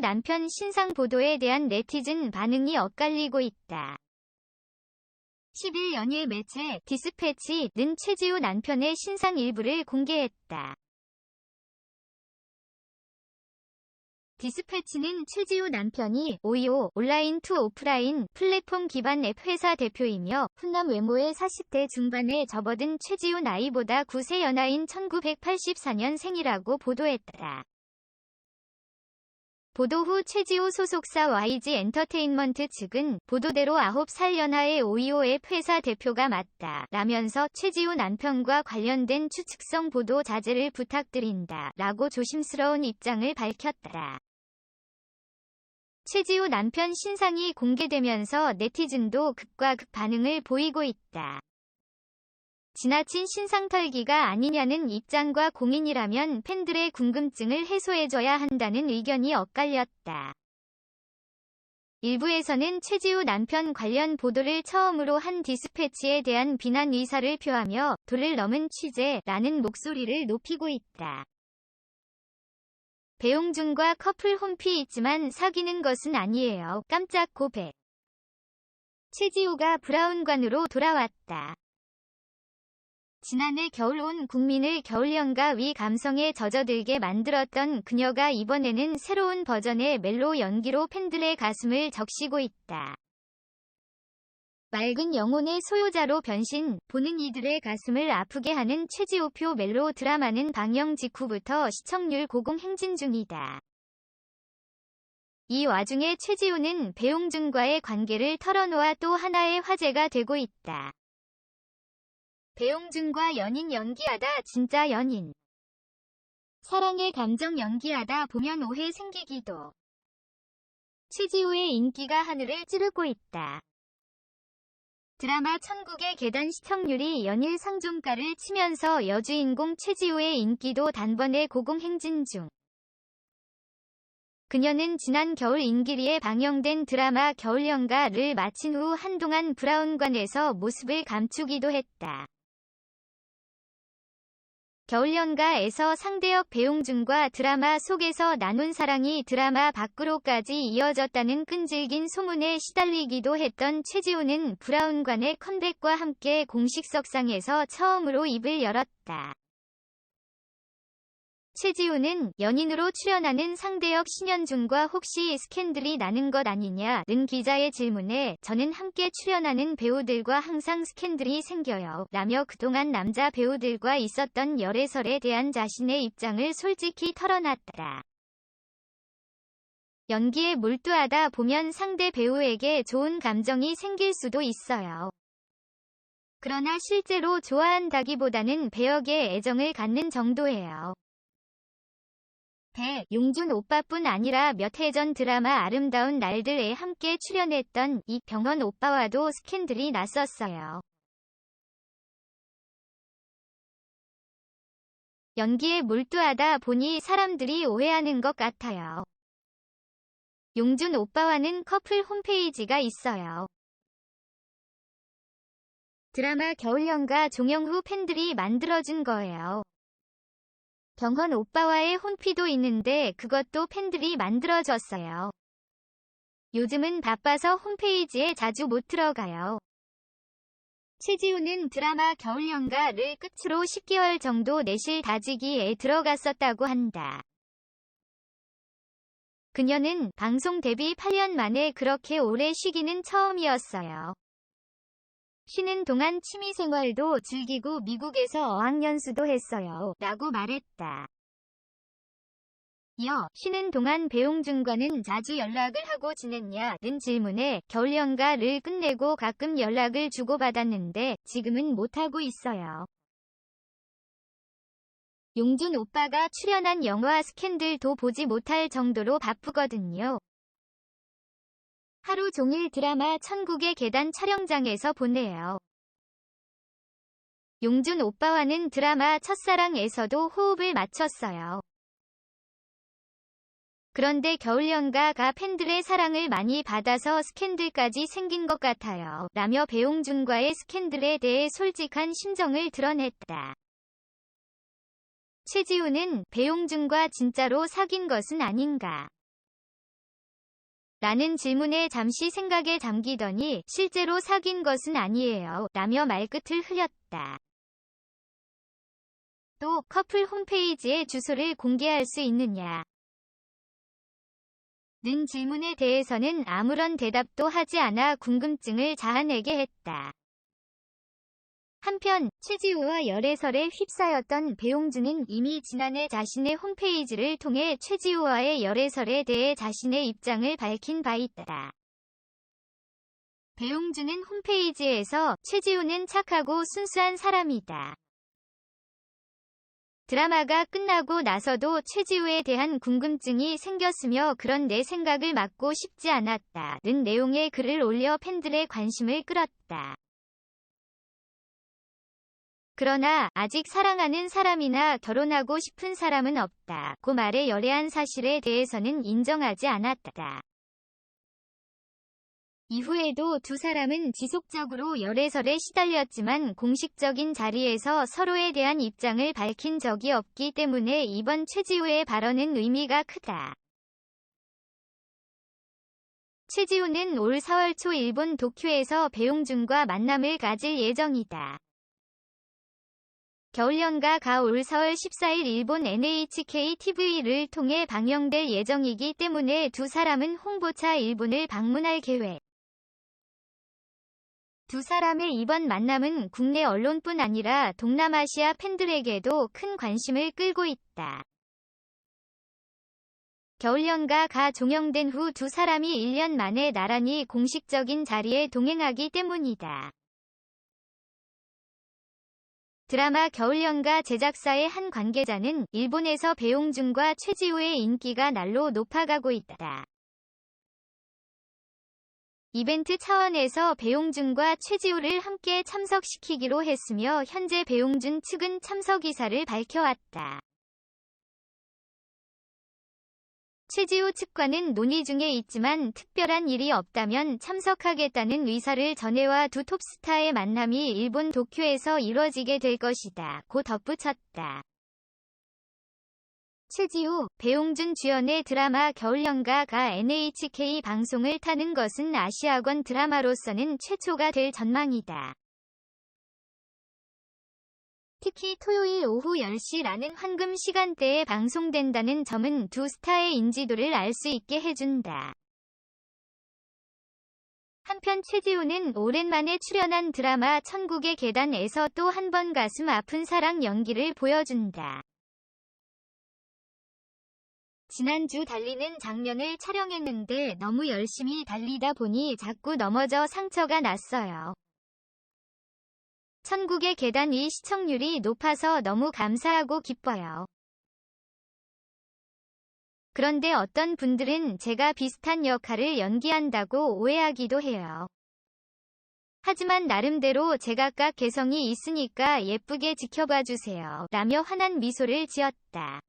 남편 신상 보도에 대한 네티즌 반응이 엇갈리고 있다. 10일 연예 매체 디스패치는 최지우 남편의 신상 일부를 공개했다. 디스패치는 최지우 남편이 오이오 온라인 투 오프라인 플랫폼 기반 앱 회사 대표이며 훈남 외모의 40대 중반에 접어든 최지우 나이보다 9세 연하인 1984년 생이라고 보도했다. 보도 후 최지우 소속사 YG 엔터테인먼트 측은 보도대로 9살 연하의 오이오 앱 회사 대표가 맞다 라면서 최지우 남편과 관련된 추측성 보도 자제를 부탁드린다 라고 조심스러운 입장을 밝혔다. 최지우 남편 신상이 공개되면서 네티즌도 극과 극 반응을 보이고 있다. 지나친 신상 털기가 아니냐는 입장과 공인이라면 팬들의 궁금증을 해소해줘야 한다는 의견이 엇갈렸다. 일부에서는 최지우 남편 관련 보도를 처음으로 한 디스패치에 대한 비난 의사를 표하며 도를 넘은 취재라는 목소리를 높이고 있다. 배용준과 커플 홈피 있지만 사귀는 것은 아니에요. 깜짝 고백. 최지우가 브라운관으로 돌아왔다. 지난해 겨울 온 국민을 겨울연가 위 감성에 젖어들게 만들었던 그녀가 이번에는 새로운 버전의 멜로 연기로 팬들의 가슴을 적시고 있다. 맑은 영혼의 소유자로 변신, 보는 이들의 가슴을 아프게 하는 최지우표 멜로 드라마는 방영 직후부터 시청률 고공행진 중이다. 이 와중에 최지우는 배용준과의 관계를 털어놓아 또 하나의 화제가 되고 있다. 배용준과 연인 연기하다 진짜 연인. 사랑의 감정 연기하다 보면 오해 생기기도. 최지우의 인기가 하늘을 찌르고 있다. 드라마 천국의 계단 시청률이 연일 상종가를 치면서 여주인공 최지우의 인기도 단번에 고공행진 중. 그녀는 지난 겨울 임기리에 방영된 드라마 겨울연가를 마친 후 한동안 브라운관에서 모습을 감추기도 했다. 겨울연가에서 상대역 배용준과 드라마 속에서 나눈 사랑이 드라마 밖으로까지 이어졌다는 끈질긴 소문에 시달리기도 했던 최지우는 브라운관의 컴백과 함께 공식석상에서 처음으로 입을 열었다. 최지우는 연인으로 출연하는 상대역 신현중과 혹시 스캔들이 나는 것 아니냐는 기자의 질문에 저는 함께 출연하는 배우들과 항상 스캔들이 생겨요 라며 그동안 남자 배우들과 있었던 열애설에 대한 자신의 입장을 솔직히 털어놨다. 연기에 몰두하다 보면 상대 배우에게 좋은 감정이 생길 수도 있어요. 그러나 실제로 좋아한다기보다는 배역에 애정을 갖는 정도예요. 용준 오빠뿐 아니라 몇 해 전 드라마 아름다운 날들에 함께 출연했던 이병헌 오빠와도 스캔들이 났었어요. 연기에 몰두하다 보니 사람들이 오해하는 것 같아요. 용준 오빠와는 커플 홈페이지가 있어요. 드라마 겨울연가 종영 후 팬들이 만들어준 거예요. 병헌 오빠와의 홈피도 있는데 그것도 팬들이 만들어줬어요. 요즘은 바빠서 홈페이지에 자주 못 들어가요. 최지우는 드라마 겨울연가를 끝으로 10개월 정도 내실 다지기에 들어갔었다고 한다. 그녀는 방송 데뷔 8년 만에 그렇게 오래 쉬기는 처음이었어요. 쉬는 동안 취미생활도 즐기고 미국에서 어학연수도 했어요 라고 말했다. 이어 쉬는 동안 배용준과는 자주 연락을 하고 지냈냐는 질문에 겨울연가를 끝내고 가끔 연락을 주고받았는데 지금은 못하고 있어요. 용준 오빠가 출연한 영화 스캔들도 보지 못할 정도로 바쁘거든요. 하루 종일 드라마 천국의 계단 촬영장에서 보내요. 용준 오빠와는 드라마 첫사랑에서도 호흡을 맞췄어요. 그런데 겨울연가가 팬들의 사랑을 많이 받아서 스캔들까지 생긴 것 같아요 라며 배용준과의 스캔들에 대해 솔직한 심정을 드러냈다. 최지우는 배용준과 진짜로 사귄 것은 아닌가. 라는 질문에 잠시 생각에 잠기더니 실제로 사귄 것은 아니에요. 라며 말끝을 흘렸다. 또 커플 홈페이지에 주소를 공개할 수 있느냐? 는 질문에 대해서는 아무런 대답도 하지 않아 궁금증을 자아내게 했다. 한편 최지우와 열애설에 휩싸였던 배용준은 이미 지난해 자신의 홈페이지를 통해 최지우와의 열애설에 대해 자신의 입장을 밝힌 바 있다. 배용준은 홈페이지에서 최지우는 착하고 순수한 사람이다. 드라마가 끝나고 나서도 최지우에 대한 궁금증이 생겼으며 그런 내 생각을 묻고 싶지 않았다는 내용의 글을 올려 팬들의 관심을 끌었다. 그러나 아직 사랑하는 사람이나 결혼하고 싶은 사람은 없다고 말해 열애한 사실에 대해서는 인정하지 않았다. 이후에도 두 사람은 지속적으로 열애설에 시달렸지만 공식적인 자리에서 서로에 대한 입장을 밝힌 적이 없기 때문에 이번 최지우의 발언은 의미가 크다. 최지우는 올 4월 초 일본 도쿄에서 배용준과 만남을 가질 예정이다. 겨울연가가 올 4월 14일 일본 NHK TV를 통해 방영될 예정이기 때문에 두 사람은 홍보차 일본을 방문할 계획. 두 사람의 이번 만남은 국내 언론뿐 아니라 동남아시아 팬들에게도 큰 관심을 끌고 있다. 겨울연가가 종영된 후 두 사람이 1년 만에 나란히 공식적인 자리에 동행하기 때문이다. 드라마 겨울연가 제작사의 한 관계자는 일본에서 배용준과 최지우의 인기가 날로 높아가고 있다. 이벤트 차원에서 배용준과 최지우를 함께 참석시키기로 했으며 현재 배용준 측은 참석 의사를 밝혀왔다. 최지우 측과는 논의 중에 있지만 특별한 일이 없다면 참석하겠다는 의사를 전해와 두 톱스타의 만남이 일본 도쿄에서 이뤄지게 될 것이다 고 덧붙였다. 최지우, 배용준 주연의 드라마 겨울연가가 NHK 방송을 타는 것은 아시아권 드라마로서는 최초가 될 전망이다. 특히 토요일 오후 10시라는 황금 시간대에 방송된다는 점은 두 스타의 인지도를 알 수 있게 해준다. 한편 최지우는 오랜만에 출연한 드라마 천국의 계단에서 또 한 번 가슴 아픈 사랑 연기를 보여준다. 지난주 달리는 장면을 촬영했는데 너무 열심히 달리다 보니 자꾸 넘어져 상처가 났어요. 천국의 계단이 시청률이 높아서 너무 감사하고 기뻐요. 그런데 어떤 분들은 제가 비슷한 역할을 연기한다고 오해하기도 해요. 하지만 나름대로 제각각 개성이 있으니까 예쁘게 지켜봐 주세요. 라며 환한 미소를 지었다.